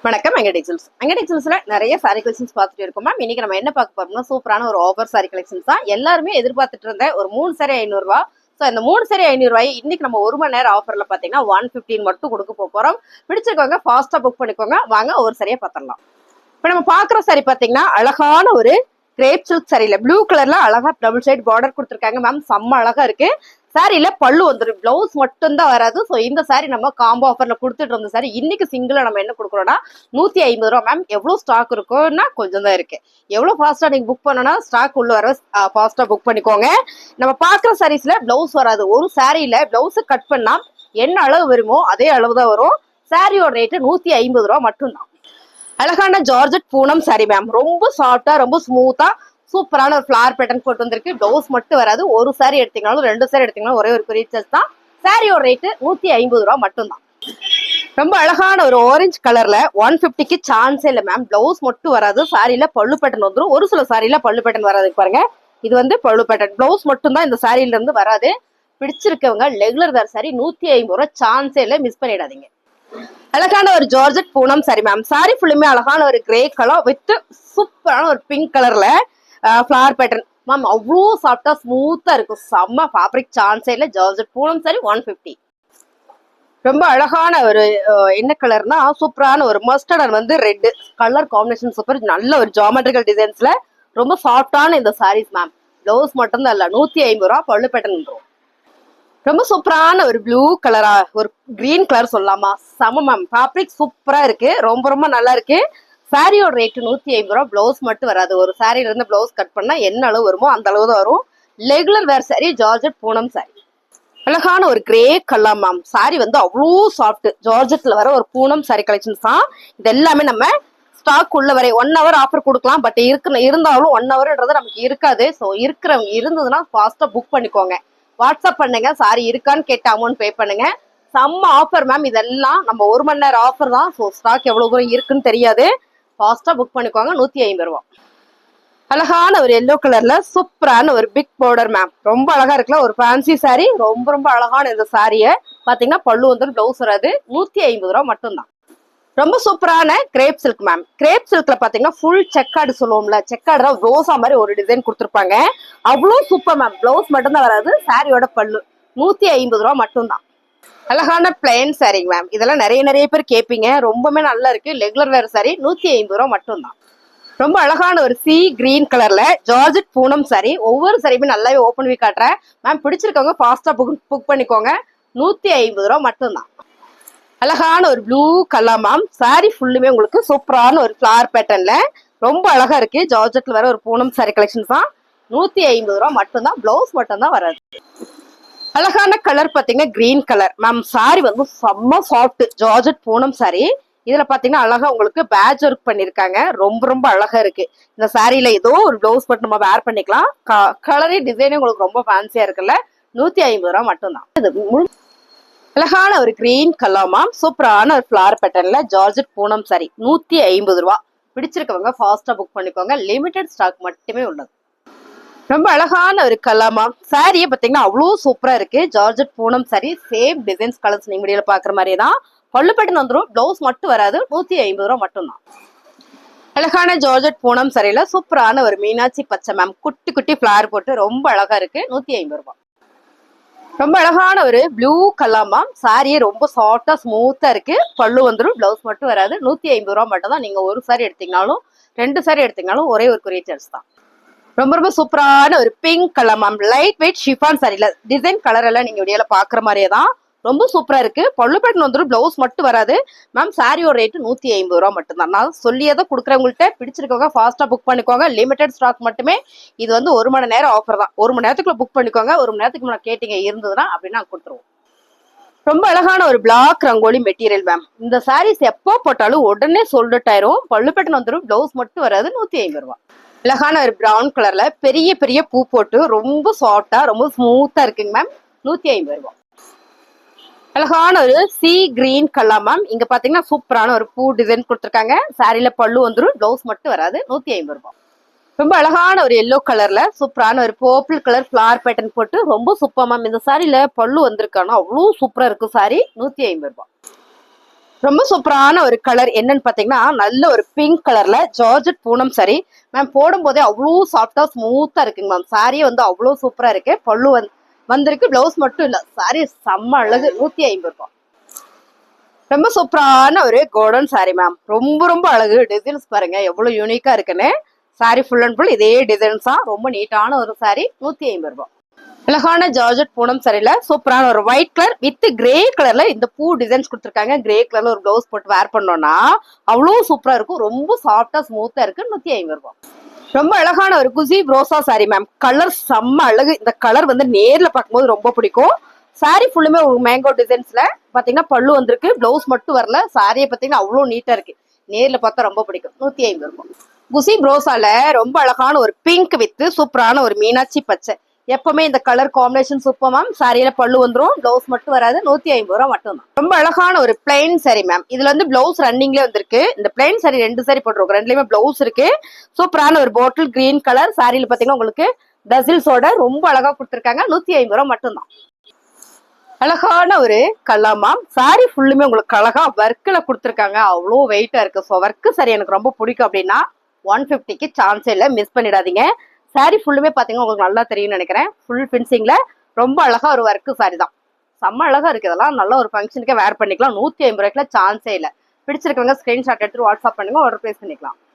வணக்கம் அங்க டெக்ஸ்டைல்ஸ்ல நிறைய சாரி கலெக்ஷன்ஸ் பார்த்துட்டு இருக்கோம் மேம். இன்னைக்கு நம்ம என்ன பார்க்க போறோம்னா சூப்பரான ஒரு ஆஃபர் சாரி கலெக்ஷன்ஸ் தான். எல்லாருமே எதிர்பார்த்துட்டு இருந்த ஒரு 3 சாரி 500 ரூபா. ஸோ இந்த 3 சாரி 500 ரூபாய் இன்னைக்கு நம்ம 1 மணி நேரம் ஆஃபர்ல பாத்தீங்கன்னா 115 மட்டும் கொடுக்க போறோம். பிடிச்சிருக்கவங்க ஃபாஸ்டா புக் பண்ணிக்கோங்க. வாங்க ஒரு சரியா பார்த்துடலாம். இப்ப நம்ம பாக்குற சாரி பாத்தீங்கன்னா அழகான ஒரு கிரேப் சில்க் சாரியில ப்ளூ கலர்ல அழகா டபுள் சைட் பார்டர் கொடுத்துருக்காங்க மேம். செம்ம அழகா இருக்கு. சாரியில பல்லு வந்துடும், பிளவுஸ் மட்டும் தான் வராது. ஸோ இந்த சாரி நம்ம காம்போ ஆஃபர்ல கொடுத்துட்டு இருந்த சாரி இன்னைக்கு சிங்கிளா நம்ம என்ன கொடுக்குறோம்னா 150 ரூபா மேம். எவ்வளவு ஸ்டாக் இருக்கும்னா கொஞ்சம் தான் இருக்கு. எவ்வளவு ஃபாஸ்டா நீங்க புக் பண்ணனா ஸ்டாக் உள்ள வர ஃபாஸ்டா புக் பண்ணிக்கோங்க. நம்ம பாக்குற சாரீஸ்ல பிளவுஸ் வராது. ஒரு சாரியில பிளவுஸ் கட் பண்ணா என்ன அளவு வருமோ அதே அளவு தான் வரும். சாரியோட ரேட்டு 150 ரூபா மட்டும்தான். அழகான ஜார்ஜெட் பூனம் சாரி மேம். ரொம்ப சாஃப்டா ரொம்ப ஸ்மூத்தா சூப்பரான ஒரு ஃபிளார் பேட்டர்ன் போட்டு வந்திருக்கு. பிளவுஸ் மட்டும் வராது. ஒரு சாரி எடுத்தீங்கனாலும் 2 சாரி எடுத்தீங்கனாலும் ஒரே ஒரு ரீசார்ஜ் தான். சாரியோட ரேட்டு 150 ரூபா மட்டும்தான். ரொம்ப அழகான ஒரு ஆரஞ்சு கலர்ல 150க்கு சான்ஸே இல்லை மேம். பிளவுஸ் மட்டும் வராது. சாரியில பல்லு பேட்டர்ன் வந்துடும். ஒரு சில சாரியில பல்லு பேட்டர்ன் வராது பாருங்க. இது வந்து பல்லு பேட்டர்ன். பிளவுஸ் மட்டும் தான் இந்த சாரியில இருந்து வராது. பிடிச்சிருக்கவங்க ரெகுலர் வேர் சாரி 150 ரூபா சான்ஸே இல்லை, மிஸ் பண்ணிடாதீங்க. அழகான ஒரு georgette Poonam sorry ma'am. Sorry ஃபுல்லுமே அழகான ஒரு கிரே கலர் வித் சூப்பரான ஒரு பிங்க் கலர்ல ஃபிளவர் பேட்டர்ன் மேம். அவ்வளோ சாஃப்டா ஸ்மூத்தா இருக்கும். செம்ம ஃபேப்ரிக் சான்ஸே இல்லை. Georgette Poonam sorry 150. ரொம்ப அழகான ஒரு என்ன கலர்னா சூப்பரான ஒரு மஸ்டர்ட் வந்து ரெட் கலர் காம்பினேஷன். சூப்பர். நல்ல ஒரு ஜாமெட்ரிக்கல் டிசைன்ஸ்ல ரொம்ப சாஃப்டான இந்த சாரீஸ் மேம். பிளவுஸ் மட்டும் தான் இல்ல, 150 ரூபா பல்லு பேட்டர்ன். ரொம்ப சூப்பரான ஒரு ப்ளூ கலரா ஒரு கிரீன் கலர் சொல்லலாமா, செம மேம். ஃபேப்ரிக் சூப்பரா இருக்கு. ரொம்ப ரொம்ப நல்லா இருக்கு. சாரியோட ரேட்டு 150 ரூபா. பிளவுஸ் மட்டும் வராது. ஒரு சாரியில இருந்து பிளவுஸ் கட் பண்ணா என்ன அளவு வருமோ அந்த அளவு தான் வரும். ரெகுலர் வேர் சாரி ஜார்ஜெட் பூனம் சாரி. அழகான ஒரு கிரே கலர் மேம். சாரி வந்து அவ்வளோ சாஃப்ட். ஜார்ஜெட்ல வர ஒரு பூனம் சாரி கலெக்ஷன்ஸ் தான். இது எல்லாமே நம்ம ஸ்டாக் உள்ள வரை 1 ஹவர் ஆஃபர் கொடுக்கலாம். பட் இருந்தாலும் 1 ஹவர்ன்றது நமக்கு இருக்காது. ஸோ இருக்கிறவங்க இருந்ததுன்னா ஃபாஸ்டா புக் பண்ணிக்கோங்க. வாட்ஸ்அப் பண்ணுங்க. சாரி இருக்கான்னு கேட்டு அமௌண்ட் பே பண்ணுங்க. செம்ம ஆஃபர் மேம். இதெல்லாம் நம்ம 1 மணி நேரம் ஆஃபர் தான். ஸோ ஸ்டாக் எவ்வளவு தூரம் இருக்குன்னு தெரியாது. ஃபாஸ்டா புக் பண்ணிக்கோங்க. 150 ரூபா. அழகான ஒரு எல்லோ கலர்ல சூப்பரான ஒரு பிக் பார்டர் மேம். ரொம்ப அழகா இருக்குல்ல. ஒரு ஃபேன்சி சாரி. ரொம்ப ரொம்ப அழகான இந்த சாரிய பாத்தீங்கன்னா பல்லு வந்து பிளவுஸ் வராது. 150 ரூபா மட்டும்தான். ரொம்ப சூப்பரான கிரேப் சில்க் மேம். கிரேப் சில்க்ல பாத்தீங்கன்னா ஃபுல் செக்கார்டு சொல்லுவோம்ல, செக்கார்டு தான் ரோசா மாதிரி ஒரு டிசைன் கொடுத்துருப்பாங்க. அவ்வளோ சூப்பர் மேம். பிளவுஸ் மட்டும் தான் வராது. சாரியோட பல்லு 150 ரூபா மட்டும்தான். அழகான பிளைன் சாரிங்க மேம். இதெல்லாம் நிறைய பேர் கேட்பீங்க. ரொம்பவே நல்லா இருக்கு. ரெகுலர் வேர் சாரி 150 ரூபா மட்டும்தான். ரொம்ப அழகான ஒரு சி கிரீன் கலர்ல ஜார்ஜெட் பூனம் சாரி. ஒவ்வொரு சாரியுமே நல்லாவே ஓப்பன் பண்ணி காட்டுறேன் மேம். பிடிச்சிருக்கவங்க ஃபாஸ்டா புக் பண்ணிக்கோங்க. 150 ரூபா மட்டும்தான். அழகான ஒரு ப்ளூ கலர் மேம். சாரி ஃபுல்லுமே உங்களுக்கு சூப்பரான ஒரு ஃபிளவர் பேட்டர்ன்ல ரொம்ப அழகா இருக்கு. ஜார்ஜெட்ல வர ஒரு பூனம் சாரி கலெக்ஷன்ஸ் தான். 150 ரூபா மட்டும்தான். பிளவுஸ் மட்டும் தான் வராது. அழகான கலர் பாத்தீங்கன்னா கிரீன் கலர் மேம். சாரி வந்து செம்ம சாஃப்ட் ஜார்ஜெட் பூனம் சாரி. இதுல பாத்தீங்கன்னா அழகா உங்களுக்கு பேட்ச் ஒர்க் பண்ணிருக்காங்க. ரொம்ப ரொம்ப அழகா இருக்கு. இந்த சாரியில ஏதோ ஒரு பிளவுஸ் போட்டு நம்ம வேர் பண்ணிக்கலாம். கலரே டிசைனே உங்களுக்கு ரொம்ப ஃபேன்சியா இருக்குல்ல. 150 ரூபா மட்டும்தான். அழகான ஒரு கிரீன் கலர் மேம். சூப்பரான ஒரு ஃபிளவர் பேட்டர்ன்ல ஜார்ஜெட் பூனம் சாரி 150 ரூபா. பிடிச்சிருக்கவங்க ஃபாஸ்டா புக் பண்ணிக்கோங்க. லிமிடெட் ஸ்டாக் மட்டுமே உள்ளது. ரொம்ப அழகான ஒரு கலர் மேம். சாரியே பாத்தீங்கன்னா அவ்வளோ சூப்பரா இருக்கு. Georgette Poonam sorry. Same designs colours நீங்க வீடியோல பாக்குற மாதிரியே தான். பல்லு பேட்டர்ன் வந்துடும். பிளவுஸ் மட்டும் வராது. 150 ரூபா மட்டும்தான். அழகான ஜார்ஜெட் பூனம் சாரியில சூப்பரான ஒரு மீனாட்சி பச்சை மேம். குட்டி குட்டி ஃபிளவர் போட்டு ரொம்ப அழகா இருக்கு. 150 ரூபா. ரொம்ப அழகான ஒரு ப்ளூ கலர் மேம். சாரியே ரொம்ப சாஃப்டா ஸ்மூத்தா இருக்கு. பல்லு வந்துடும். பிளவுஸ் மட்டும் வராது. 150 ரூபா மட்டும் தான். நீங்க ஒரு சாரி எடுத்தீங்கனாலும் 2 சாரி எடுத்தீங்கனாலும் ஒரே ஒரு கொரியர் சார்ஜ் தான். ரொம்ப ரொம்ப சூப்பரான ஒரு pink colour ma'am. Light weight chiffon சாரில டிசைன் கலர் எல்லாம் நீங்க வீடியோல பாக்குற மாதிரியே தான். ரொம்ப சூப்பரா இருக்கு. பல்லு பேட்டர்ன் வந்துடும். பிளவுஸ் மட்டும் வராது மேம். சாரியோட ரேட்டு 150 ரூபா மட்டும்தான். நான் சொல்லியதை கொடுக்குறவங்கள்ட்ட பிடிச்சிருக்கவங்க ஃபாஸ்டா புக் பண்ணிக்கோங்க. லிமிடெட் ஸ்டாக் மட்டுமே. இது வந்து 1 மணி நேரம் ஆஃபர் தான். 1 மணி நேரத்துக்குள்ள புக் பண்ணிக்கோங்க. 1 மணி நேரத்துக்கு நான் கேட்டீங்க இருந்ததுன்னா அப்படின்னு நான் கொடுத்துருவோம். ரொம்ப அழகான ஒரு பிளாக் ரங்கோலி மெட்டீரியல் மேம். இந்த சாரீஸ் எப்போ போட்டாலும் உடனே சோல்ட் ஆயிரும். பல்லு பேட்டர்ன் வந்துடும். பிளவுஸ் மட்டும் வராது. 150 ரூபா. அழகான ஒரு பிரவுன் கலர்ல பெரிய பெரிய பூ போட்டு ரொம்ப சாஃப்டா ரொம்ப ஸ்மூத்தா இருக்குங்க மேம். 150 ரூபா. அழகான ஒரு சி கிரீன் கலர் மேம். இங்க பாத்தீங்கன்னா சூப்பரான ஒரு பூ டிசைன் கொடுத்துருக்காங்க. சாரியில பல்லு வந்துடும். பிளவுஸ் மட்டும் வராது. 150 ரூபா. ரொம்ப அழகான ஒரு எல்லோ கலர்ல சூப்பரான ஒரு பர்பிள் கலர் ஃபிளவர் பேட்டர்ன் போட்டு ரொம்ப சூப்பர் மேம். இந்த சாரியில பல்லு வந்திருக்கானா அவ்வளவு சூப்பரா இருக்கு. சாரி 150 ரூபா. ரொம்ப சூப்பரான ஒரு கலர் என்னன்னு பாத்தீங்கன்னா நல்ல ஒரு பிங்க் கலர்ல ஜார்ஜெட் பூனம் saree மேம். போடும் போதே அவ்வளோ சாஃப்டா ஸ்மூத்தா இருக்குங்க மேம். சாரியே வந்து அவ்வளோ சூப்பரா இருக்கு. பல்லு வந்திருக்கு, பிளவுஸ் மட்டும் இல்ல. சாரி செம்ம அழகு. 150 ரூபாய். ரொம்ப சூப்பரான ஒரு கோல்டன் saree மேம். ரொம்ப ரொம்ப அழகு. டிசைன்ஸ் பாருங்க எவ்வளவு யூனிக்கா இருக்குன்னு. சாரி ஃபுல் அண்ட் ஃபுல் இதே டிசைன்ஸ் தான். ரொம்ப நீட்டான ஒரு saree. 150 ரூபாய். அழகான ஜார்ஜெட் பூனம் சரியில சூப்பரான ஒரு ஒயிட் கலர் வித் கிரே கலர்ல இந்த பூ டிசைன்ஸ் கொடுத்துருக்காங்க. கிரே கலர்ல ஒரு பிளவுஸ் போட்டு வேர் பண்ணோம்னா அவ்வளவு சூப்பரா இருக்கும். ரொம்ப சாஃப்டா ஸ்மூத்தா இருக்கு. 150 ரூபாய். ரொம்ப அழகான ஒரு குசி ப்ரோசா சாரி மேம். கலர் செம்ம அழகு. இந்த கலர் வந்து நேர்ல பார்க்கும்போது ரொம்ப பிடிக்கும். சாரி ஃபுல்லுமே ஒரு மேங்கோ டிசைன்ஸ்ல பாத்தீங்கன்னா பல்லு வந்திருக்கு, பிளவுஸ் மட்டும் வரல. சாரியை பாத்தீங்கன்னா அவ்வளவு நீட்டா இருக்கு. நேர்ல பார்த்தா ரொம்ப பிடிக்கும். 150 ரூபாய். குசி ப்ரோசால ரொம்ப அழகான ஒரு பிங்க் வித் சூப்பரான ஒரு மீனாட்சி பச்சை. எப்பவுமே இந்த கலர் காம்பினேஷன் சூப்பர் மேம். சாரியில பல்லு வந்துடும், பிளவுஸ் மட்டும் வராது. 150 ரூபாய் மட்டும் தான். ரொம்ப அழகான ஒரு பிளைன் சாரி மேம். இதுல வந்து பிளவுஸ் ரன்னிங்ல வந்திருக்கு. இந்த பிளைன் சாரி 2 சாரி போட்டிருக்கோம். ரெண்டுலயுமே பிளவுஸ் இருக்கு. சூப்பரான ஒரு பாட்டில் கிரீன் கலர். சாரியில பாத்தீங்கன்னா உங்களுக்கு டசில்ஸோட ரொம்ப அழகா கொடுத்துருக்காங்க. 150 ரூபாய் மட்டும் தான். அழகான ஒரு கல்லாமா சாரி ஃபுல்லுமே உங்களுக்கு அழகா ஒர்க்ல கொடுத்துருக்காங்க. அவ்வளோ வெயிட்டா இருக்கு. ஸோ ஒர்க்கு சாரி எனக்கு ரொம்ப பிடிக்கும் அப்படின்னா 150க்கு சான்ஸே இல்லை. மிஸ் பண்ணிடாதீங்க. சாரி ஃபுல்லுமே பாத்தீங்கன்னா உங்களுக்கு நல்லா தெரியும்னு நினைக்கிறேன். ஃபுல் பினிஷிங்ல ரொம்ப அழகா ஒரு ஒர்க்கு சாரி தான். செம்ம அழகா இருக்கு. இதெல்லாம் நல்ல ஒரு ஃபங்க்ஷனுக்கே வேர் பண்ணிக்கலாம். 150 ரூபாய்க்குல சான்ஸே இல்லை. பிடிச்சிருக்கவங்க ஸ்கிரீன்ஷாட் எடுத்து வாட்ஸ்அப் பண்ணுங்க, ஆர்டர் பிளேஸ் பண்ணிக்கலாம்.